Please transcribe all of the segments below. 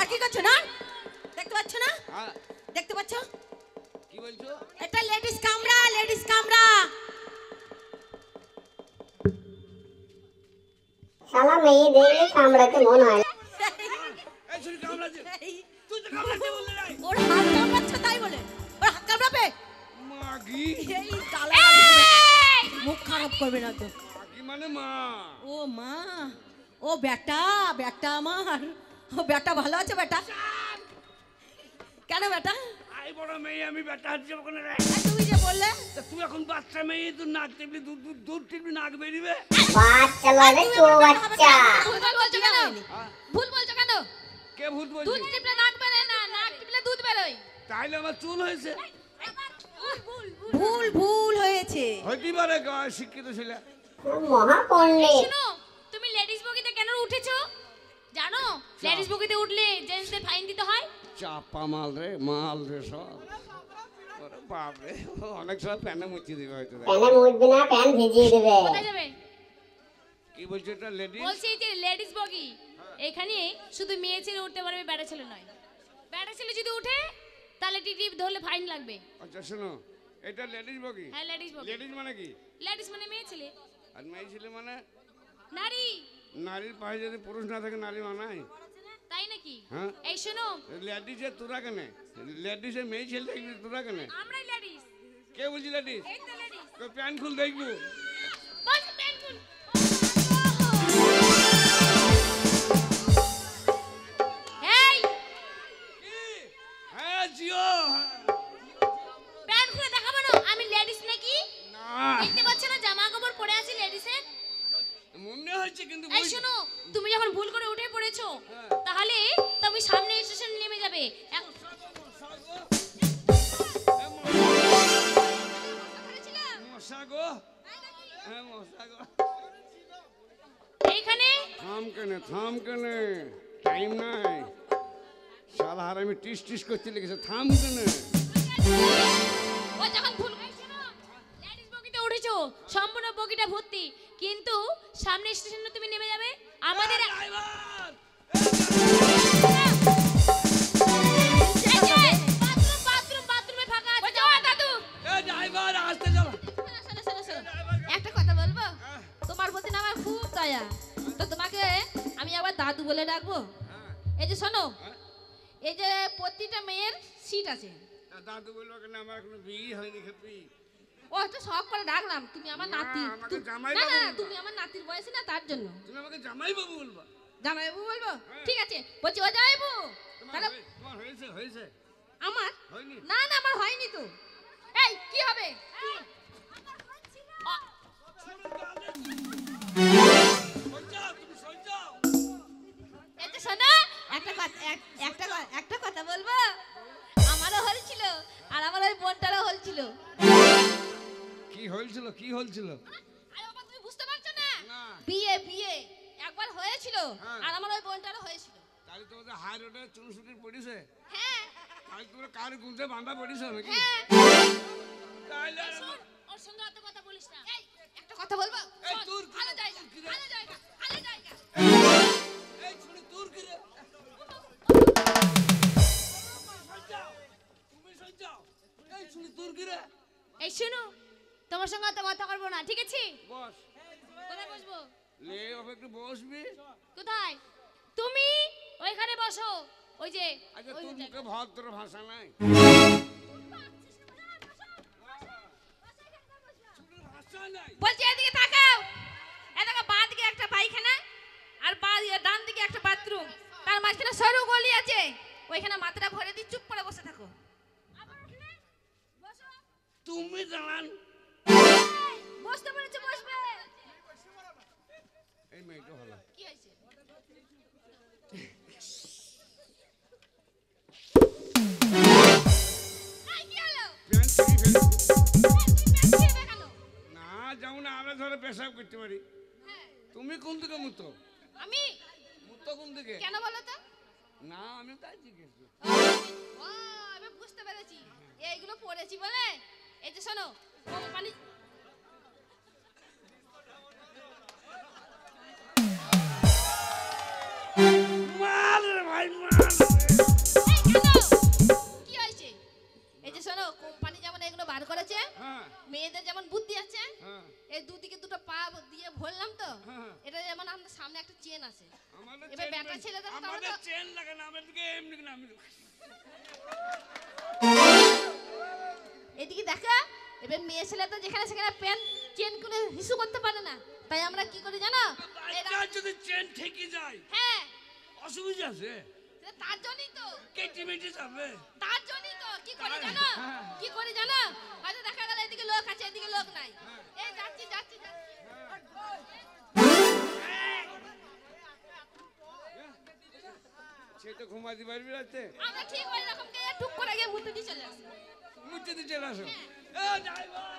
কি করছো না? দেখতে পাচ্ছ না? দেখতে পাচ্ছ? কি বলছো? এটা লেডিস কামরা, লেডিস কামরা। শালা মেয়ে দেখলে কামড়াতে মন হয়। এই শুনি কামড়াচ্ছে। তুই তো কামড়াচ্ছে বললি না। ওর হাত কামড়াচ্ছে তাই বলে। ওর হাত কামড়াবে? মাগি। এই গালা মুখ খারাপ করবে না তো। মাগি মানে মা। ও মা, ও বেটা, বেটা আমার। ও বেটা ভালো আছে বেটা? কেন বেটা? আই বড় মেয়ে আমি বেটা হচ্ছে ওখানে রে। তুমি যে বললে তুই এখন বাচ্চা মেয়ে তুই নাক টিপলি দুধ টিপলি নাক বেরিবে। বাচ্চা মানে তো বাচ্চা। ভুল বলছো কেন? ভুল বলছো কেন? কে ভূত বলছে? দুধ টিপলে নাক বেরোয় না, নাক টিপলে দুধ বেরোয়। তাইলে আমার চুল হয়েছে। ভুল ভুল হয়েছে। হইতে পারে শিক্ষিত ছিল। মহাপণ্ডিত। শুনো, তুমি লেডিস বগিতে কেন উঠেছো? জানো লেডিস বগিতে উঠলে জেন্টসদের ফাইন দিতে হয়। চাপা মাল রে সব। ওরে বাপ রে, অনেক সব প্যানে মুচি দিবে হয়তো। প্যানে মুছবে না, প্যান ভিজিয়ে দেবে। কোথায় যাবে? কি বলছো এটা লেডিস? বলছি যে লেডিস বগি এখানে শুধু মেয়ে ছেলে উঠতে পারবে, বেটা ছেলে নয়। বেটা ছেলে যদি উঠে তাহলে টিটি ধরলে ফাইন লাগবে। আচ্ছা শোনো, এটা লেডিস বগি। হ্যাঁ লেডিস বগি। লেডিস মানে কি? লেডিস মানে মেয়ে ছেলে। আর মেয়ে ছেলে মানে নারী। নারীর পায়ে যদি পুরুষ না থাকে নারী মানায়? তাই নাকি? হ্যাঁ। এই শোনো, লেডিসে তোরা কেন? লেডিসে মেয়ে ছেলে দেখবি তোরা কেন? আমরাই লেডিস। কে বলছি লেডিস? এই তো লেডিস। তো প্যান্ট খুল দেখবো। বস প্যান্ট খুল। এই হ্যাঁ জিও। প্যান্ট খুলে দেখাবো না আমি লেডিস নাকি? না দেখতে পাচ্ছ না জামা কাপড় পরে আছি লেডিসের? মনে হচ্ছে কিন্তু এই শোনো, তুমি যখন ভুল করে উঠে পড়েছো তাহলে তুমি সামনে স্টেশন নেমে যাবে। মশাগো। হ্যাঁ মশাগো। এইখানে থাম কেনে টাইম নাই। শালা আর আমি টিস করতে লেগেছে, থাম কেনে। ও যখন ভুল এই শোনো, লেডিস বগিতে উঠেছো, সম্পূর্ণ বগিটা ভর্তি, কিন্তু সামনে স্টেশনে তুমি নেমে যাবে। আমাদের বাথরুমে ফাঁকা আছে। যাও দাদু। এই ড্রাইভার আসতে চলো। একটা কথা বলবো? তোমার প্রতি না আমার খুব দয়া, তো তোমাকে আমি আবার দাদু বলে ডাকবো। এই যে শোনো, এই যে প্রতিটা মেয়ের সিট আছে। দাদু বলবো কেন? আমার এখনো বিয়ে হয়নি খেপি। ও তো শখ করে ডাকলাম, তুমি আমার নাতি। আমাকে জামাই না বাবু না, বলবা। তুমি আমার নাতির বয়সী না, তার জন্য তুমি আমাকে জামাই বাবু বলবা। জামাইবাবু বলবো। ঠিক আছে, বলছি ও জামাইবাবু। তাহলে তোমার হয়েছে আমার হয়নি? না না, আমার হয়নি তো। এই কি হবে? এই যে শোনো, একটা কথা বলবো? আমারও হয়েছিল আর আমার ওই বোনটারও হয়েছিল। কি হয়েছিল? আরে বাবা, তুমি বুঝতে পারছো না? না। বিয়ে একবার হয়েছিল হ্যাঁ। আর আমার ওই বোনটারও হয়েছিল। তাহলে তোমাদের হাই রোডে চুনসুটি পড়িছে? হ্যাঁ তাহলে তোমরা কার গুঁজে বাঁধা পড়িছে নাকি? হ্যাঁ। তাহলে এই শোন, ওর সঙ্গে অত কথা বলিস না। এই একটা কথা বলবো? এই শোন, তোর ভালো জায়গা, ভালো জায়গা, ভালো জায়গা। এই শুনি তোর কি রে? তুমি সজ্জাও। এই শুনি তোর কি রে? এই শোনো, তোমার সঙ্গে অত কথা করবো না, ঠিক আছে? বস। কোথায় বসবো? লে বাবা একটু বসবি। কোথায়? তুমি ওইখানে বসো। ওই যে আচ্ছা ওই তোর যে মুখে ভদ্র ভাষা নাই। ভাষা নাই। বলছি এদিকে তাকাও। এদিকে বাঁ দিকে একটা পায়খানা আর ডান দিকে একটা বাথরুম, তার মাঝখানে সরু গলি আছে। ওইখানে মাথাটা ভরে দিয়ে চুপ করে বসে থাকো। তুমি দাঁড়ান। বসতে বলেছে, বসবে। এই মেয়েটা ভালো। কি হয়েছে? এই কি হলো? প্যান্ট ছিঁড়ে ফেলেছে। তুমি প্যান্ট ছিঁড়বে কেন? না যেমন আমরা ধরে পেশাব করতে পারি। হ্যাঁ। তুমি কোন দিকে মুতো? আমি মুতো কোন দিকে? কেন বলো তো? না আমি তাই জিজ্ঞেস করি। ও, আমি বুঝতে পেরেছি, এইগুলো পড়েছি বলে। এই যে শোনো, কোম্পানি মার রে ভাই মার। চেন লাগে না আমার দিকে এমনি না আমি এদিকে দেখা, এবার মেয়ে ছেলে তো যেখানে সেখানে পেন চেন করে হিসু করতে পারে না, তাই আমরা কি করি জানো? বাচ্চা যদি চেন ঠেকে যায় হ্যাঁ, অসুবিধা আছে, সেটা তার জন্যই তো, কেটে মেটে যাবে। তার জন্যই তো কি করি জানো? কি করি জানো? হয়তো দেখা গেল এদিকে লোক আছে, এদিকে লোক নাই, এই যাচ্ছি যাচ্ছি যাচ্ছি, সে তো ঘুমাতে পারবি রাতে, আমরা ঠিক ওই রকম কে টুক করে গিয়ে মুতে দিয়ে চলে আসি। মুছে দিয়ে চলে আসো। ড্রাইভার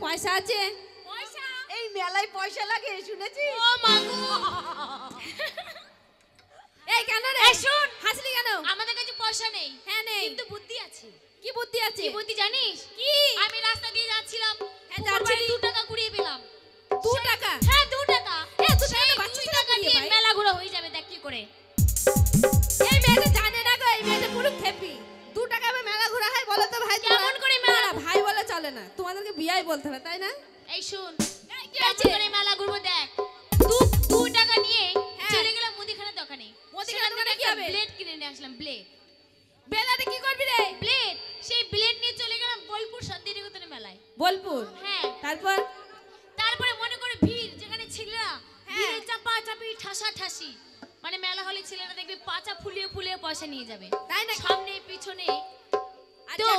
পয়সা আছে? এই মেলায় পয়সা লাগে শুনেছি। ও মাগো, এই কেন রে? এই শুন, হাসলি কেন? আমাদের কাছে পয়সা নেই। হ্যাঁ নেই, কিন্তু বুদ্ধি আছে। কি বুদ্ধি আছে? কি বুদ্ধি জানিস? কি? আমি রাস্তা দিয়ে যাচ্ছিলাম, হ্যাঁ যাচ্ছিলি, 2 টাকা কুড়িয়ে পেলাম। 2 টাকা? হ্যাঁ 2 টাকা। এই 2 সেই টাকা 2 টাকা দিয়ে মেলা ঘোরা হয়ে যাবে, দেখ কি করে। এই মেয়েটা জানে না গো, এই মেয়েটা পুরো খেপি। 2 টাকা মে মেলা ঘোরা হয় বলো তো ভাই? কেমন করে মেলা? ভাই বলে চলে না, তোমাদেরকে বিয়াই বলতে হবে তাই না? এই শুন, কেমন করে মেলা ঘুরবো দেখ। 2 টাকা নিয়ে চলে গেলাম মুদিখানার দোকানে। মুদিখানার দোকানে কি হবে? ব্লেড কিনে নিয়ে আসলাম, ব্লেড। বেলাতে কি করবি রে? ব্লেড, সেই ব্লেড নিয়ে চলে গেলাম বোলপুর শান্তিনিকেতনে মেলায়। বোলপুর? হ্যাঁ। তারপরে মনে করে ভিড়, যেখানে ছেলেরা ভিড়ে চাপা চাপি ঠাসা ঠাসি, মানে মেলা হলে ছেলেরা দেখবি পাছা ফুলিয়ে ফুলিয়ে পয়সা নিয়ে যাবে, তাই না? সামনে পিছনে। তো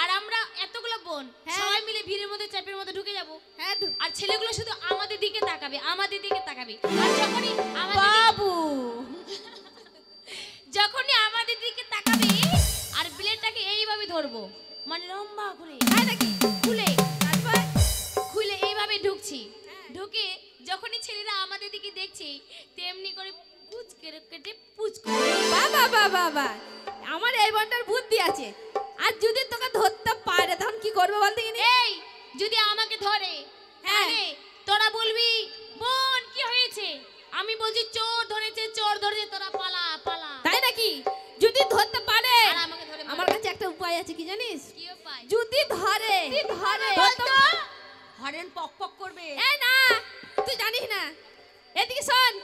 আর আমরা এতগুলো বোন সবাই মিলে ভিড়ের মধ্যে চাপের মধ্যে ঢুকে যাব। হ্যাঁ, আর ছেলেগুলো শুধু আমাদের দিকে তাকাবে, আমাদের দিকে তাকাবে। আর যখনই বাবু যখনই আমাদের দিকে তাকাবে আর ব্লেডটাকে এইভাবে ধরবো, মানে লম্বা করে, তাই নাকি? খুলে তারপর খুলে এইভাবে ঢুকছি। ঢুকে যখনই ছেলেরা আমাদের দিকে দেখছে তেমনি করে পুচ কেটে কেটে পুচ করে। বাবা বাবা বাবা, আমার এই বন্টার বুদ্ধি আছে। আর যদি তোকে ধরতে পারে তখন কি করবে বলতে কিনি? এই যদি আমাকে ধরে, তাহলে তোরা বলবি বোন কি হয়েছে? আমি বলছি চোর ধরেছে, চোর ধরেছে, তোরা পালা পালা। তাই নাকি? যদি ধরতে পারে, আর আমাকে ধরে আমার কাছে একটা উপায় আছে, কি জানিস? কি উপায়? যদি ধরে বলতো হরেন পক পক করবে। এই না, তুই জানিস না, এদিকে শোন।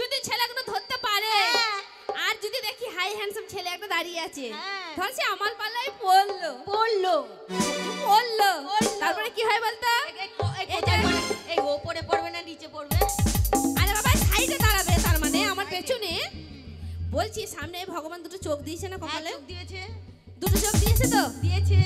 যদি ছেলেগুলো ধরতে পারে আর যদি দেখি হাই হ্যান্ডসাম ছেলে একটা দাঁড়িয়ে আছে, ধর সে আমার পাল্লায় পড়লো, তারপরে কি হয় বলতো? এই ওপরে পড়বে না নিচে পড়বে? আরে বাবা সাইডে দাঁড়াবে, তার মানে আমার পেছনে। বলছি সামনে ভগবান দুটো চোখ দিয়েছে না কপালে? দিয়েছে, দুটো চোখ দিয়েছে তো দিয়েছে।